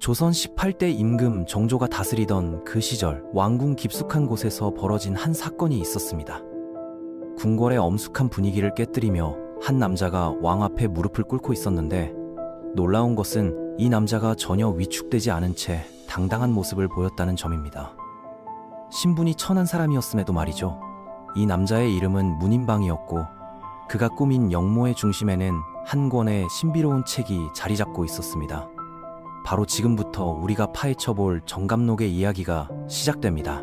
조선 18대 임금 정조가 다스리던 그 시절 왕궁 깊숙한 곳에서 벌어진 한 사건이 있었습니다. 궁궐의 엄숙한 분위기를 깨뜨리며 한 남자가 왕 앞에 무릎을 꿇고 있었는데, 놀라운 것은 이 남자가 전혀 위축되지 않은 채 당당한 모습을 보였다는 점입니다. 신분이 천한 사람이었음에도 말이죠. 이 남자의 이름은 문인방이었고, 그가 꾸민 영모의 중심에는 한 권의 신비로운 책이 자리 잡고 있었습니다. 바로 지금부터 우리가 파헤쳐볼 정감록의 이야기가 시작됩니다.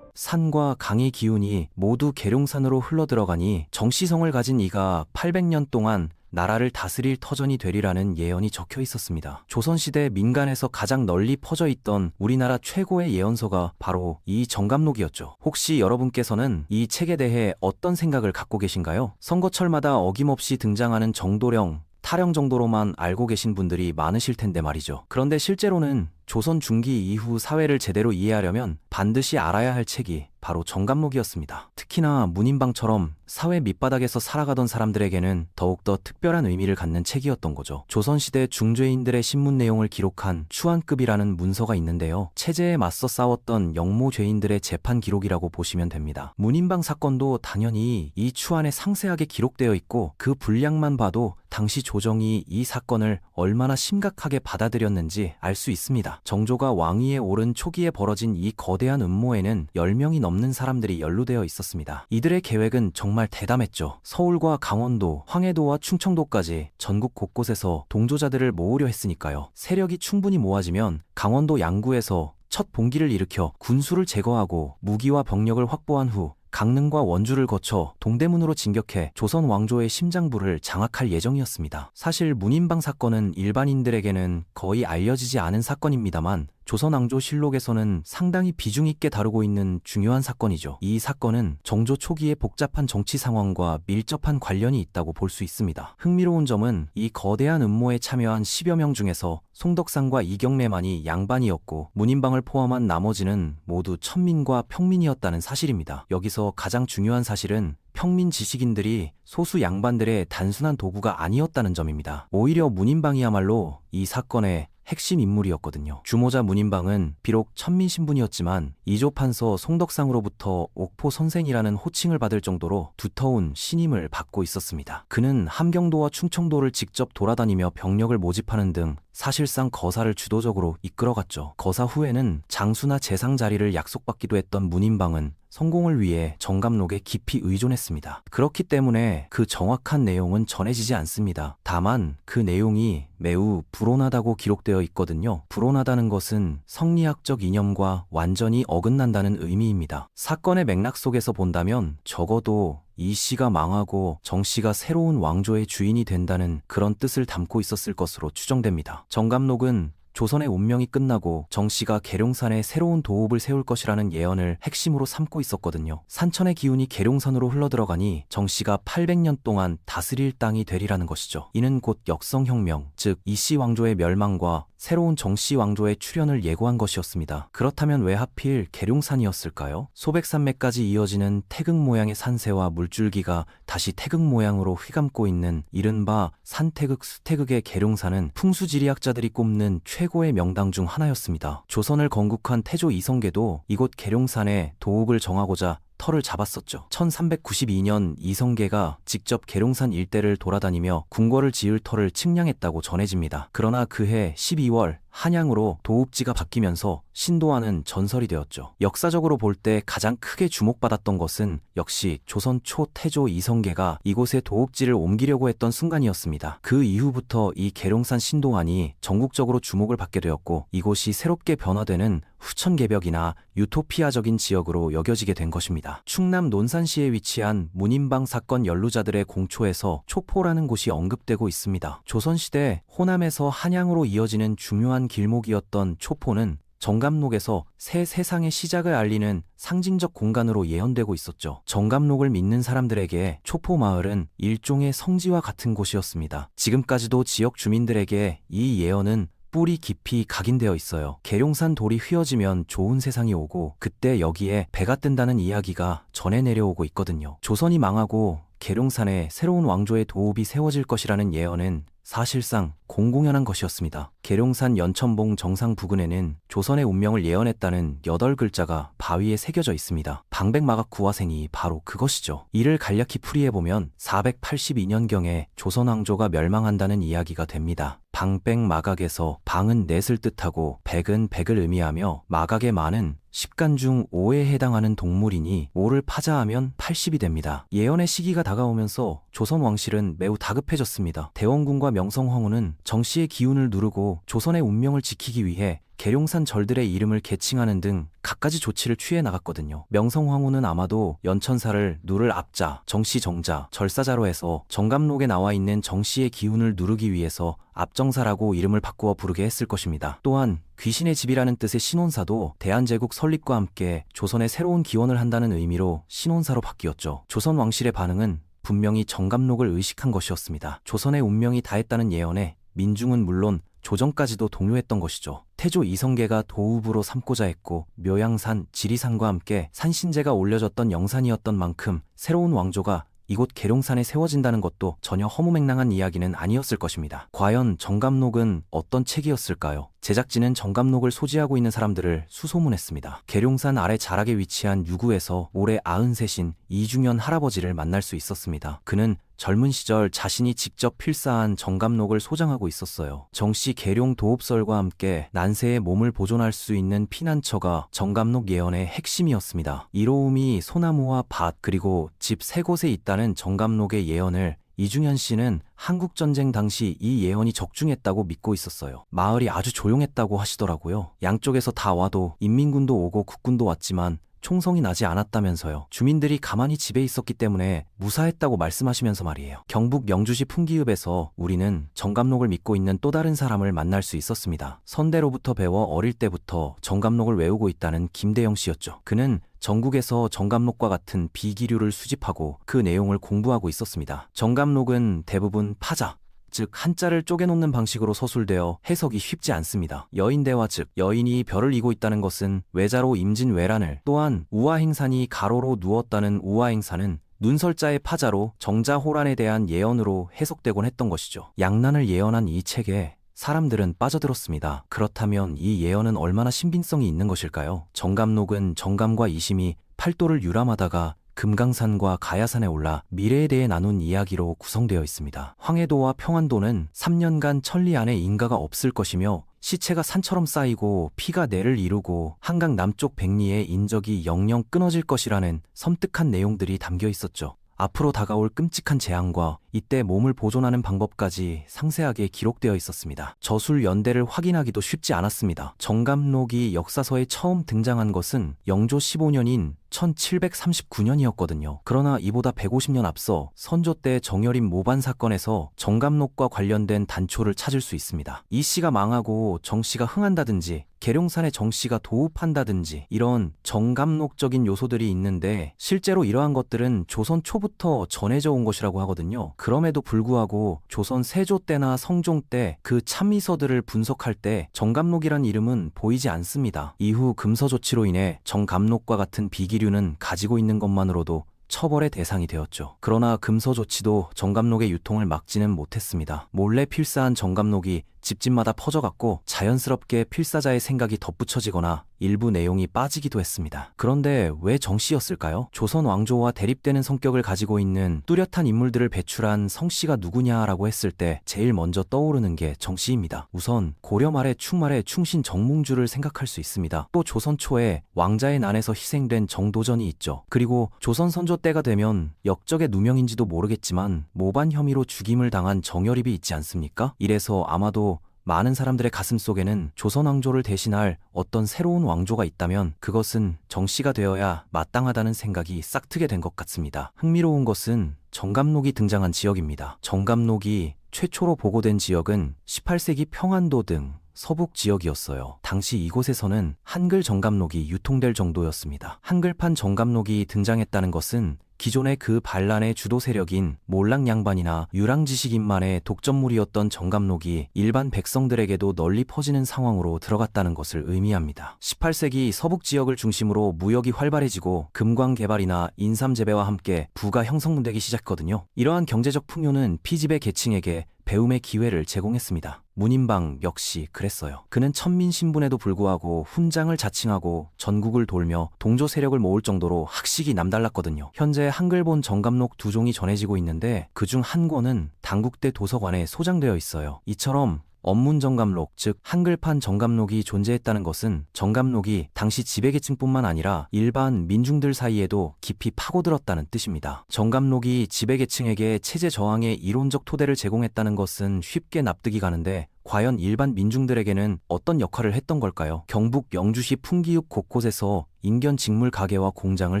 산과 강의 기운이 모두 계룡산으로 흘러들어가니 정씨성을 가진 이가 800년 동안 나라를 다스릴 터전이 되리라는 예언이 적혀 있었습니다. 조선시대 민간에서 가장 널리 퍼져 있던 우리나라 최고의 예언서가 바로 이 정감록이었죠. 혹시 여러분께서는 이 책에 대해 어떤 생각을 갖고 계신가요? 선거철마다 어김없이 등장하는 정도령, 타령 정도로만 알고 계신 분들이 많으실 텐데 말이죠. 그런데 실제로는 조선 중기 이후 사회를 제대로 이해하려면 반드시 알아야 할 책이 바로 정감록이었습니다. 특히나 문인방처럼 사회 밑바닥에서 살아가던 사람들에게는 더욱더 특별한 의미를 갖는 책이었던 거죠. 조선시대 중죄인들의 신문 내용을 기록한 추한급이라는 문서가 있는데요. 체제에 맞서 싸웠던 영모 죄인들의 재판 기록이라고 보시면 됩니다. 문인방 사건도 당연히 이 추한에 상세하게 기록되어 있고, 그 분량만 봐도 당시 조정이 이 사건을 얼마나 심각하게 받아들였는지 알 수 있습니다. 정조가 왕위에 오른 초기에 벌어진 이 거대한 음모에는 10명이 넘는 사람들이 연루되어 있었습니다. 이들의 계획은 정말 대담했죠. 서울과 강원도, 황해도와 충청도까지 전국 곳곳에서 동조자들을 모으려 했으니까요. 세력이 충분히 모아지면 강원도 양구에서 첫 봉기를 일으켜 군수를 제거하고 무기와 병력을 확보한 후 강릉과 원주를 거쳐 동대문으로 진격해 조선 왕조의 심장부를 장악할 예정이었습니다. 사실 문인방 사건은 일반인들에게는 거의 알려지지 않은 사건입니다만, 조선왕조실록에서는 상당히 비중 있게 다루고 있는 중요한 사건이죠. 이 사건은 정조 초기의 복잡한 정치 상황과 밀접한 관련이 있다고 볼 수 있습니다. 흥미로운 점은 이 거대한 음모에 참여한 10여 명 중에서 송덕상과 이경래만이 양반이었고, 문인방을 포함한 나머지는 모두 천민과 평민이었다는 사실입니다. 여기서 가장 중요한 사실은 평민 지식인들이 소수 양반들의 단순한 도구가 아니었다는 점입니다. 오히려 문인방이야말로 이 사건의 핵심 인물이었거든요. 주모자 문인방은 비록 천민 신분이었지만 이조판서 송덕상으로부터 옥포 선생이라는 호칭을 받을 정도로 두터운 신임을 받고 있었습니다. 그는 함경도와 충청도를 직접 돌아다니며 병력을 모집하는 등 사실상 거사를 주도적으로 이끌어갔죠. 거사 후에는 장수나 재상 자리를 약속받기도 했던 문인방은 성공을 위해 정감록에 깊이 의존했습니다. 그렇기 때문에 그 정확한 내용은 전해지지 않습니다. 다만 그 내용이 매우 불온하다고 기록되어 있거든요. 불온하다는 것은 성리학적 이념과 완전히 어긋난다는 의미입니다. 사건의 맥락 속에서 본다면 적어도 이 씨가 망하고 정 씨가 새로운 왕조의 주인이 된다는 그런 뜻을 담고 있었을 것으로 추정됩니다. 정감록은 조선의 운명이 끝나고 정 씨가 계룡산에 새로운 도읍을 세울 것이라는 예언을 핵심으로 삼고 있었거든요. 산천의 기운이 계룡산으로 흘러들어가니 정 씨가 800년 동안 다스릴 땅이 되리라는 것이죠. 이는 곧 역성혁명, 즉 이씨 왕조의 멸망과 새로운 정씨 왕조의 출현을 예고한 것이었습니다. 그렇다면 왜 하필 계룡산이었을까요? 소백산맥까지 이어지는 태극 모양의 산세와 물줄기가 다시 태극 모양으로 휘감고 있는 이른바 산태극, 수태극의 계룡산은 풍수지리학자들이 꼽는 최고의 명당 중 하나였습니다. 조선을 건국한 태조 이성계도 이곳 계룡산에 도읍을 정하고자 터를 잡았었죠. 1392년 이성계가 직접 계룡산 일대를 돌아다니며 궁궐을 지을 터를 측량했다고 전해집니다. 그러나 그해 12월 한양으로 도읍지가 바뀌면서 신도하는 전설이 되었죠. 역사적으로 볼 때 가장 크게 주목받았던 것은 역시 조선 초 태조 이성계가 이곳에 도읍지를 옮기려고 했던 순간이었습니다. 그 이후부터 이 계룡산 신도안이 전국적으로 주목을 받게 되었고, 이곳이 새롭게 변화되는 후천개벽이나 유토피아적인 지역으로 여겨지게 된 것입니다. 충남 논산시에 위치한 문인방 사건 연루자들의 공초에서 초포라는 곳이 언급되고 있습니다. 조선시대 호남에서 한양으로 이어지는 중요한 길목이었던 초포는 정감록에서 새 세상의 시작을 알리는 상징적 공간으로 예언되고 있었죠. 정감록을 믿는 사람들에게 초포마을은 일종의 성지와 같은 곳이었습니다. 지금까지도 지역 주민들에게 이 예언은 뿌리 깊이 각인되어 있어요. 계룡산 돌이 휘어지면 좋은 세상이 오고, 그때 여기에 배가 뜬다는 이야기가 전해 내려오고 있거든요. 조선이 망하고 계룡산에 새로운 왕조의 도읍이 세워질 것이라는 예언은 사실상 공공연한 것이었습니다. 계룡산 연천봉 정상 부근에는 조선의 운명을 예언했다는 8글자가 바위에 새겨져 있습니다. 방백마각구화생이 바로 그것이죠. 이를 간략히 풀이해보면 482년경에 조선 왕조가 멸망한다는 이야기가 됩니다. 방백마각에서 방은 넷을 뜻하고 백은 백을 의미하며 마각의 마는 10간 중 5에 해당하는 동물이니 5를 파자하면 80이 됩니다. 예언의 시기가 다가오면서 조선 왕실은 매우 다급해졌습니다. 대원군과 명성황후는 정씨의 기운을 누르고 조선의 운명을 지키기 위해 계룡산 절들의 이름을 개칭하는 등 갖가지 조치를 취해 나갔거든요. 명성황후는 아마도 연천사를 누를 앞자, 정씨 정자, 절사자로 해서 정감록에 나와 있는 정씨의 기운을 누르기 위해서 앞정사라고 이름을 바꾸어 부르게 했을 것입니다. 또한 귀신의 집이라는 뜻의 신혼사도 대한제국 설립과 함께 조선의 새로운 기원을 한다는 의미로 신혼사로 바뀌었죠. 조선 왕실의 반응은 분명히 정감록을 의식한 것이었습니다. 조선의 운명이 다했다는 예언에 민중은 물론 조정까지도 동요했던 것이죠. 태조 이성계가 도읍으로 삼고자 했고 묘양산, 지리산과 함께 산신제가 올려졌던 영산이었던 만큼 새로운 왕조가 이곳 계룡산에 세워진다는 것도 전혀 허무맹랑한 이야기는 아니었을 것입니다. 과연 정감록은 어떤 책이었을까요? 제작진은 정감록을 소지하고 있는 사람들을 수소문했습니다. 계룡산 아래 자락에 위치한 유구에서 올해 93인 이중현 할아버지를 만날 수 있었습니다. 그는 젊은 시절 자신이 직접 필사한 정감록을 소장하고 있었어요. 정씨 계룡 도읍설과 함께 난세의 몸을 보존할 수 있는 피난처가 정감록 예언의 핵심이었습니다. 이로움이 소나무와 밭 그리고 집 3곳에 있다는 정감록의 예언을 이중현 씨는 한국전쟁 당시 이 예언이 적중했다고 믿고 있었어요. 마을이 아주 조용했다고 하시더라고요. 양쪽에서 다 와도 인민군도 오고 국군도 왔지만 총성이 나지 않았다면서요. 주민들이 가만히 집에 있었기 때문에 무사했다고 말씀하시면서 말이에요. 경북 영주시 풍기읍에서 우리는 정감록을 믿고 있는 또 다른 사람을 만날 수 있었습니다. 선대로부터 배워 어릴 때부터 정감록을 외우고 있다는 김대영 씨였죠. 그는 전국에서 정감록과 같은 비기류를 수집하고 그 내용을 공부하고 있었습니다. 정감록은 대부분 파자, 즉 한자를 쪼개놓는 방식으로 서술되어 해석이 쉽지 않습니다. 여인대화 즉 여인이 별을 이고 있다는 것은 외자로 임진 외란을, 또한 우화행산이 가로로 누웠다는 우화행산은 눈설자의 파자로 정자호란에 대한 예언으로 해석되곤 했던 것이죠. 양난을 예언한 이 책에 사람들은 빠져들었습니다. 그렇다면 이 예언은 얼마나 신빙성이 있는 것일까요? 정감록은 정감과 이심이 팔도를 유람하다가 금강산과 가야산에 올라 미래에 대해 나눈 이야기로 구성되어 있습니다. 황해도와 평안도는 3년간 천리 안에 인가가 없을 것이며 시체가 산처럼 쌓이고 피가 내를 이루고 한강 남쪽 백리의 인적이 영영 끊어질 것이라는 섬뜩한 내용들이 담겨 있었죠. 앞으로 다가올 끔찍한 재앙과 이때 몸을 보존하는 방법까지 상세하게 기록되어 있었습니다. 저술 연대를 확인하기도 쉽지 않았습니다. 정감록이 역사서에 처음 등장한 것은 영조 15년인 1739년이었거든요. 그러나 이보다 150년 앞서 선조 때 정여림 모반 사건에서 정감록과 관련된 단초를 찾을 수 있습니다. 이 씨가 망하고 정 씨가 흥한다든지 계룡산에 정 씨가 도읍한다든지 이런 정감록적인 요소들이 있는데 실제로 이러한 것들은 조선 초부터 전해져 온 것이라고 하거든요. 그럼에도 불구하고 조선 세조 때나 성종 때 그 참미서들을 분석할 때 정감록이란 이름은 보이지 않습니다. 이후 금서 조치로 인해 정감록과 같은 비기류는 가지고 있는 것만으로도 처벌의 대상이 되었죠. 그러나 금서 조치도 정감록의 유통을 막지는 못했습니다. 몰래 필사한 정감록이 집집마다 퍼져갔고 자연스럽게 필사자의 생각이 덧붙여지거나 일부 내용이 빠지기도 했습니다. 그런데 왜 정씨였을까요? 조선 왕조와 대립되는 성격을 가지고 있는 뚜렷한 인물들을 배출한 성씨가 누구냐라고 했을 때 제일 먼저 떠오르는 게 정씨입니다. 우선 고려 말의 충말의 충신 정몽주를 생각할 수 있습니다. 또 조선 초에 왕자의 난에서 희생된 정도전이 있죠. 그리고 조선 선조 때가 되면 역적의 누명인지도 모르겠지만 모반 혐의로 죽임을 당한 정여립이 있지 않습니까? 이래서 아마도 많은 사람들의 가슴 속에는 조선 왕조를 대신할 어떤 새로운 왕조가 있다면 그것은 정씨가 되어야 마땅하다는 생각이 싹트게 된 것 같습니다. 흥미로운 것은 정감록이 등장한 지역입니다. 정감록이 최초로 보고된 지역은 18세기 평안도 등 서북 지역이었어요. 당시 이곳에서는 한글 정감록이 유통될 정도였습니다. 한글판 정감록이 등장했다는 것은 기존의 그 반란의 주도 세력인 몰락양반이나 유랑지식인만의 독점물이었던 정감록이 일반 백성들에게도 널리 퍼지는 상황으로 들어갔다는 것을 의미합니다. 18세기 서북 지역을 중심으로 무역이 활발해지고 금광 개발이나 인삼 재배와 함께 부가 형성되기 시작했거든요. 이러한 경제적 풍요는 피지배 계층에게 배움의 기회를 제공했습니다. 문인방 역시 그랬어요. 그는 천민 신분에도 불구하고 훈장을 자칭하고 전국을 돌며 동조 세력을 모을 정도로 학식이 남달랐거든요. 현재 한글본 정감록 2종이 전해지고 있는데 그중 한 권은 당국대 도서관에 소장되어 있어요. 이처럼 언문정감록, 즉 한글판 정감록이 존재했다는 것은 정감록이 당시 지배계층뿐만 아니라 일반 민중들 사이에도 깊이 파고들었다는 뜻입니다. 정감록이 지배계층에게 체제 저항의 이론적 토대를 제공했다는 것은 쉽게 납득이 가는데 과연 일반 민중들에게는 어떤 역할을 했던 걸까요? 경북 영주시 풍기읍 곳곳에서 인견 직물 가게와 공장을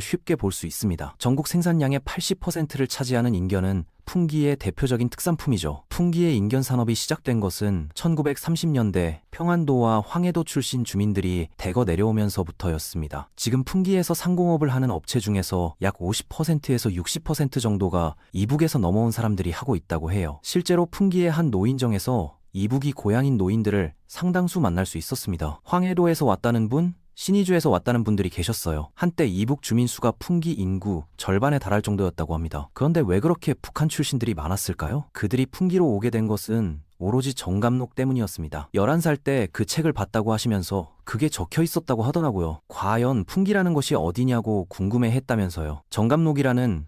쉽게 볼 수 있습니다. 전국 생산량의 80%를 차지하는 인견은 풍기의 대표적인 특산품이죠. 풍기의 인견 산업이 시작된 것은 1930년대 평안도와 황해도 출신 주민들이 대거 내려오면서부터였습니다. 지금 풍기에서 상공업을 하는 업체 중에서 약 50%에서 60% 정도가 이북에서 넘어온 사람들이 하고 있다고 해요. 실제로 풍기의 한 노인정에서 이북이 고향인 노인들을 상당수 만날 수 있었습니다. 황해도에서 왔다는 분, 신의주에서 왔다는 분들이 계셨어요. 한때 이북 주민 수가 풍기 인구 절반에 달할 정도였다고 합니다. 그런데 왜 그렇게 북한 출신들이 많았을까요? 그들이 풍기로 오게 된 것은 오로지 정감록 때문이었습니다. 11살 때 그 책을 봤다고 하시면서 그게 적혀 있었다고 하더라고요. 과연 풍기라는 것이 어디냐고 궁금해했다면서요.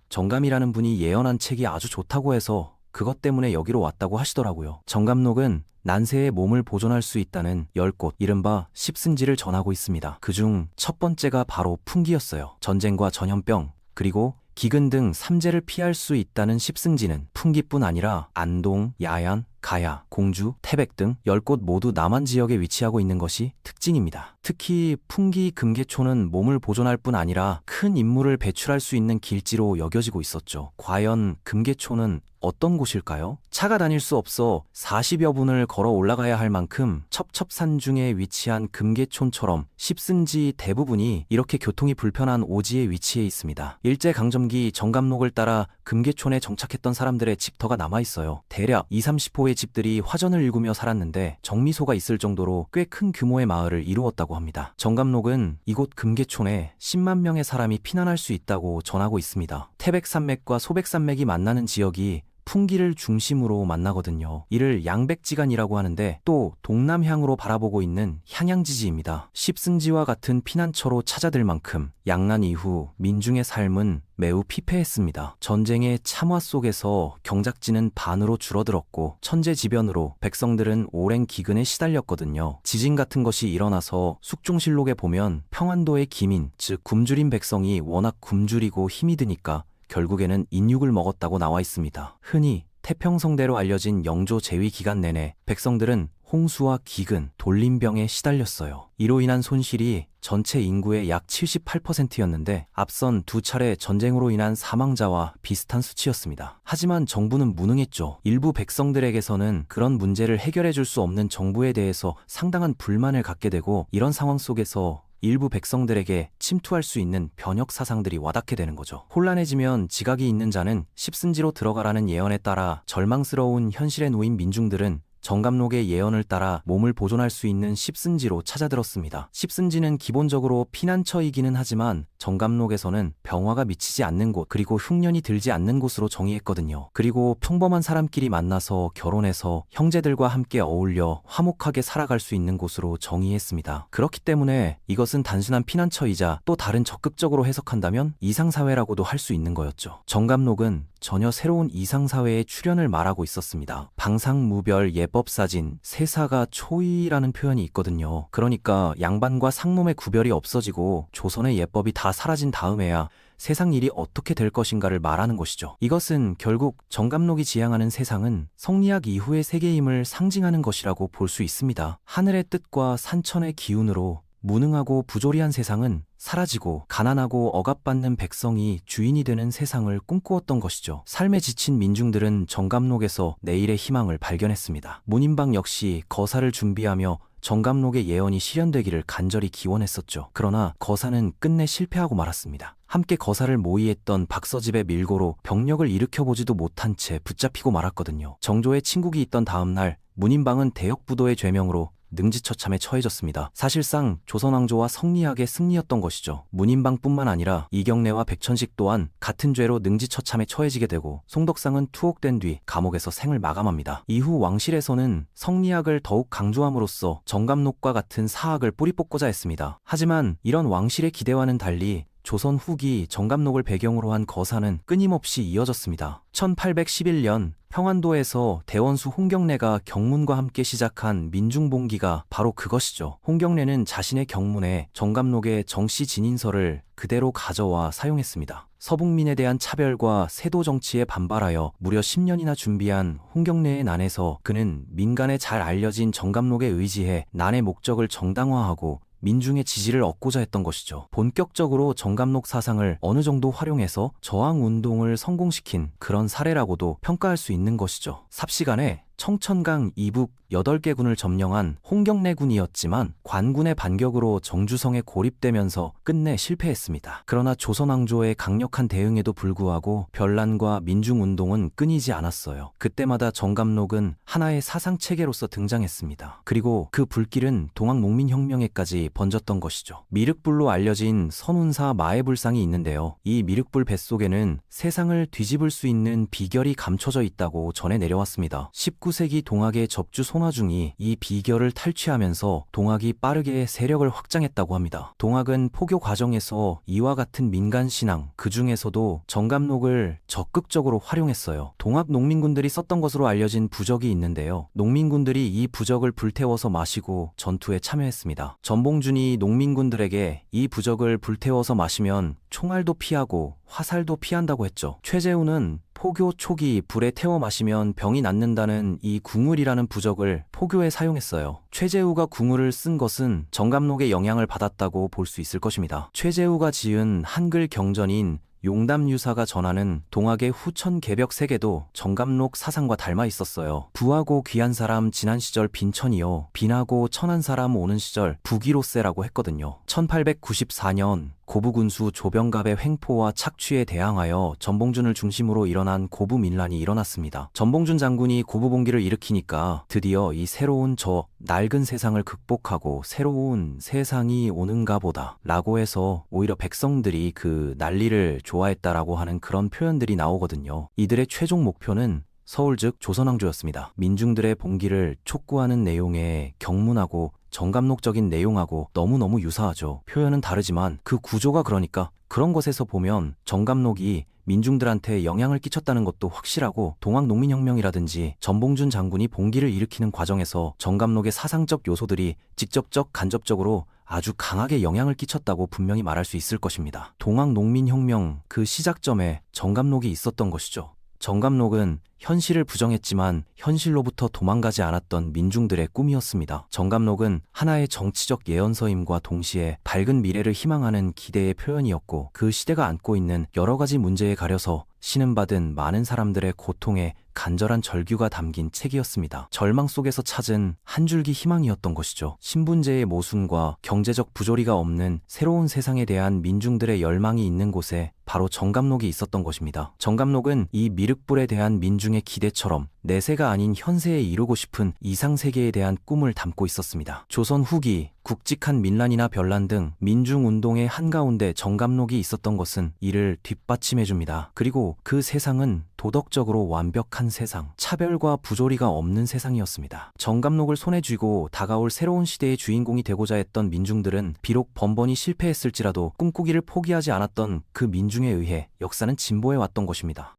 정감이라는 분이 예언한 책이 아주 좋다고 해서 그것 때문에 여기로 왔다고 하시더라고요. 정감록은 난세의 몸을 보존할 수 있다는 10곳, 이른바 십승지를 전하고 있습니다. 그중 첫 번째가 바로 풍기였어요. 전쟁과 전염병, 그리고 기근 등 삼재를 피할 수 있다는 십승지는 풍기뿐 아니라 안동, 야얀, 가야, 공주, 태백 등 10곳 모두 남한 지역에 위치하고 있는 것이 특징입니다. 특히 풍기 금계초는 몸을 보존할 뿐 아니라 큰 임무를 배출할 수 있는 길지로 여겨지고 있었죠. 과연 금계초는 어떤 곳일까요? 차가 다닐 수 없어 40여 분을 걸어 올라가야 할 만큼 첩첩산 중에 위치한 금계촌처럼 십승지 대부분이 이렇게 교통이 불편한 오지에 위치해 있습니다. 일제강점기 정감록을 따라 금계촌에 정착했던 사람들의 집터가 남아있어요. 대략 20-30호의 집들이 화전을 일구며 살았는데 정미소가 있을 정도로 꽤 큰 규모의 마을을 이루었다고 합니다. 정감록은 이곳 금계촌에 10만 명의 사람이 피난할 수 있다고 전하고 있습니다. 태백산맥과 소백산맥이 만나는 지역이 풍기를 중심으로 만나거든요. 이를 양백지간이라고 하는데 또 동남향으로 바라보고 있는 향양지지입니다. 십승지와 같은 피난처로 찾아들 만큼 양난 이후 민중의 삶은 매우 피폐했습니다. 전쟁의 참화 속에서 경작지는 반으로 줄어들었고 천재지변으로 백성들은 오랜 기근에 시달렸거든요. 지진 같은 것이 일어나서 숙종실록에 보면 평안도의 기민, 즉 굶주린 백성이 워낙 굶주리고 힘이 드니까 결국에는 인육을 먹었다고 나와 있습니다. 흔히 태평성대로 알려진 영조 재위 기간 내내 백성들은 홍수와 기근, 돌림병에 시달렸어요. 이로 인한 손실이 전체 인구의 약 78%였는데 앞선 두 차례 전쟁으로 인한 사망자와 비슷한 수치였습니다. 하지만 정부는 무능했죠. 일부 백성들에게서는 그런 문제를 해결해 줄 수 없는 정부에 대해서 상당한 불만을 갖게 되고 이런 상황 속에서 일부 백성들에게 침투할 수 있는 변혁 사상들이 와닿게 되는 거죠. 혼란해지면 지각이 있는 자는 십승지로 들어가라는 예언에 따라 절망스러운 현실에 놓인 민중들은 정감록의 예언을 따라 몸을 보존할 수 있는 십승지로 찾아들었습니다. 십승지는 기본적으로 피난처이기는 하지만 정감록에서는 병화가 미치지 않는 곳 그리고 흉년이 들지 않는 곳으로 정의했거든요. 그리고 평범한 사람끼리 만나서 결혼해서 형제들과 함께 어울려 화목하게 살아갈 수 있는 곳으로 정의했습니다. 그렇기 때문에 이것은 단순한 피난처이자 또 다른 적극적으로 해석한다면 이상사회라고도 할 수 있는 거였죠. 정감록은 전혀 새로운 이상사회의 출현을 말하고 있었습니다. 방상무별 예법사진, 세사가 초이라는 표현이 있거든요. 그러니까 양반과 상놈의 구별이 없어지고 조선의 예법이 다 사라진 다음에야 세상 일이 어떻게 될 것인가를 말하는 것이죠. 이것은 결국 정감록이 지향하는 세상은 성리학 이후의 세계임을 상징하는 것이라고 볼 수 있습니다. 하늘의 뜻과 산천의 기운으로 무능하고 부조리한 세상은 사라지고 가난하고 억압받는 백성이 주인이 되는 세상을 꿈꾸었던 것이죠. 삶에 지친 민중들은 정감록에서 내일의 희망을 발견했습니다. 문인방 역시 거사를 준비하며 정감록의 예언이 실현되기를 간절히 기원했었죠. 그러나 거사는 끝내 실패하고 말았습니다. 함께 거사를 모의했던 박서집의 밀고로 병력을 일으켜보지도 못한 채 붙잡히고 말았거든요. 정조의 친국이 있던 다음 날 문인방은 대역부도의 죄명으로 능지처참에 처해졌습니다. 사실상 조선왕조와 성리학의 승리였던 것이죠. 문인방뿐만 아니라 이경래와 백천식 또한 같은 죄로 능지처참에 처해지게 되고 송덕상은 투옥된 뒤 감옥에서 생을 마감합니다. 이후 왕실에서는 성리학을 더욱 강조함으로써 정감록과 같은 사학을 뿌리 뽑고자 했습니다. 하지만 이런 왕실의 기대와는 달리 조선 후기 정감록을 배경으로 한 거사는 끊임없이 이어졌습니다. 1811년 평안도에서 대원수 홍경래가 경문과 함께 시작한 민중봉기가 바로 그것이죠. 홍경래는 자신의 경문에 정감록의 정씨 진인서를 그대로 가져와 사용했습니다. 서북민에 대한 차별과 세도 정치에 반발하여 무려 10년이나 준비한 홍경래의 난에서 그는 민간에 잘 알려진 정감록에 의지해 난의 목적을 정당화하고 민중의 지지를 얻고자 했던 것이죠. 본격적으로 정감록 사상을 어느 정도 활용해서 저항운동을 성공시킨 그런 사례라고도 평가할 수 있는 것이죠. 삽시간에 청천강 이북 8개 군을 점령한 홍경래 군이었지만 관군의 반격으로 정주성에 고립되면서 끝내 실패했습니다. 그러나 조선왕조의 강력한 대응에도 불구하고 변란과 민중운동은 끊이지 않았어요. 그때마다 정감록은 하나의 사상체계로서 등장했습니다. 그리고 그 불길은 동학농민혁명에까지 번졌던 것이죠. 미륵불로 알려진 선운사 마애불상이 있는데요. 이 미륵불 뱃속에는 세상을 뒤집을 수 있는 비결이 감춰져 있다고 전해 내려왔습니다. 19세기 동학의 접주 손화중이 이 비결을 탈취하면서 동학이 빠르게 세력을 확장했다고 합니다. 동학은 포교 과정에서 이와 같은 민간신앙, 그 중에서도 정감록을 적극적으로 활용했어요. 동학 농민군들이 썼던 것으로 알려진 부적이 있는데요. 농민군들이 이 부적을 불태워서 마시고 전투에 참여했습니다. 전봉준이 농민군들에게 이 부적을 불태워서 마시면 총알도 피하고 화살도 피한다고 했죠. 최재우는 포교 초기 불에 태워 마시면 병이 낫는다는 이 궁을이라는 부적을 포교에 사용했어요. 최재우가 궁을을 쓴 것은 정감록의 영향을 받았다고 볼 수 있을 것입니다. 최재우가 지은 한글 경전인 용담유사가 전하는 동학의 후천 개벽 세계도 정감록 사상과 닮아 있었어요. 부하고 귀한 사람 지난 시절 빈천이요 빈하고 천한 사람 오는 시절 부기로세라고 했거든요. 1894년 고부군수 조병갑의 횡포와 착취에 대항하여 전봉준을 중심으로 일어난 고부민란이 일어났습니다. 전봉준 장군이 고부봉기를 일으키니까 드디어 이 새로운 저 낡은 세상을 극복하고 새로운 세상이 오는가 보다 라고 해서 오히려 백성들이 그 난리를 좋아했다라고 하는 그런 표현들이 나오거든요. 이들의 최종 목표는 서울 즉 조선왕조였습니다. 민중들의 봉기를 촉구하는 내용의 경문하고 정감록적인 내용하고 너무너무 유사하죠. 표현은 다르지만 그 구조가 그러니까 그런 것에서 보면 정감록이 민중들한테 영향을 끼쳤다는 것도 확실하고 동학농민혁명이라든지 전봉준 장군이 봉기를 일으키는 과정에서 정감록의 사상적 요소들이 직접적 간접적으로 아주 강하게 영향을 끼쳤다고 분명히 말할 수 있을 것입니다. 동학농민혁명 그 시작점에 정감록이 있었던 것이죠. 정감록은 현실을 부정했지만 현실로부터 도망가지 않았던 민중들의 꿈이었습니다. 정감록은 하나의 정치적 예언서임과 동시에 밝은 미래를 희망하는 기대의 표현이었고 그 시대가 안고 있는 여러 가지 문제에 가려서 신음받은 많은 사람들의 고통에 간절한 절규가 담긴 책이었습니다. 절망 속에서 찾은 한 줄기 희망이었던 것이죠. 신분제의 모순과 경제적 부조리가 없는 새로운 세상에 대한 민중들의 열망이 있는 곳에 바로 정감록이 있었던 것입니다. 정감록은 이 미륵불에 대한 민중의 기대처럼 내세가 아닌 현세에 이루고 싶은 이상세계에 대한 꿈을 담고 있었습니다. 조선 후기 굵직한 민란이나 변란 등 민중운동의 한가운데 정감록이 있었던 것은 이를 뒷받침해줍니다. 그리고 그 세상은 도덕적으로 완벽한 세상, 차별과 부조리가 없는 세상이었습니다. 정감록을 손에 쥐고 다가올 새로운 시대의 주인공이 되고자 했던 민중들은 비록 번번이 실패했을지라도 꿈꾸기를 포기하지 않았던 그 민중에 의해 역사는 진보해 왔던 것입니다.